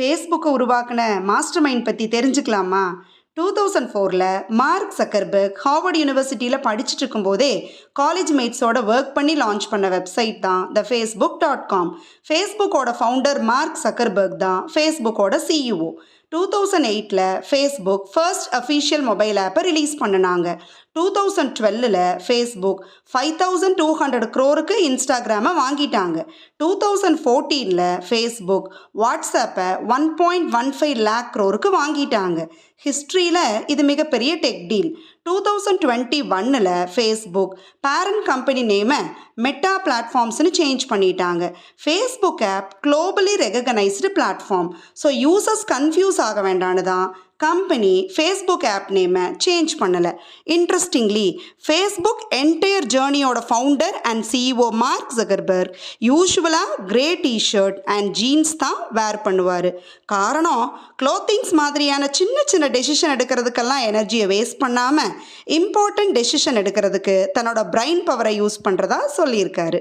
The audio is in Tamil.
ஃபேஸ்புக்கை உருவாக்கின மாஸ்டர் மைண்ட் பற்றி தெரிஞ்சுக்கலாமா? 2004ல் மார்க் சக்கர்பர்க் ஹார்வர்ட் யூனிவர்சிட்டியில் படிச்சுட்டு இருக்கும்போதே காலேஜ் மேட்ஸோட ஒர்க் பண்ணி லான்ச் பண்ண வெப்சைட் தான் த ஃபேஸ்புக்.com. ஃபேஸ்புக்கோட ஃபவுண்டர் மார்க் சக்கர்பர்க் தான் ஃபேஸ்புக்கோட சிஇஓ. 2008ல் ஃபேஸ்புக் ஃபர்ஸ்ட் அஃபீஷியல் மொபைல் ஆப்பை ரிலீஸ் பண்ணினாங்க. 2012ல் ஃபேஸ்புக் 5200 crore இன்ஸ்டாகிராமை வாங்கிட்டாங்க. 2014ல் ஃபேஸ்புக் வாட்ஸ்அப்பை 1.15 lakh crore வாங்கிட்டாங்க. ஹிஸ்ட்ரியில் இது மிகப்பெரிய டெக் டீல். 2021ல் ஃபேஸ்புக் பேரண்ட் கம்பெனி நேமை மெட்டா பிளாட்ஃபார்ம்ஸ்னு சேஞ்ச் பண்ணிட்டாங்க. Facebook app globally recognised platform. So users confuse ஆக வேண்டான்னு தான் கம்பெனி ஃபேஸ்புக் ஆப் நேமை சேஞ்ச் பண்ணலை. இன்ட்ரெஸ்டிங்லி ஃபேஸ்புக் என்டையர் ஜேர்னியோட founder and CEO Mark Zuckerberg யூஸ்வலாக கிரே டிஷர்ட் அண்ட் ஜீன்ஸ் தான் வேர் பண்ணுவார். காரணம், க்ளோத்திங்ஸ் மாதிரியான சின்ன சின்ன டெசிஷன் எடுக்கிறதுக்கெல்லாம் எனர்ஜியை வேஸ்ட் பண்ணாமல் இம்பார்ட்டன்ட் டெசிஷன் எடுக்கிறதுக்கு தன்னோட பிரைன் பவரை யூஸ் பண்ணுறதா சொல்லியிருக்காரு.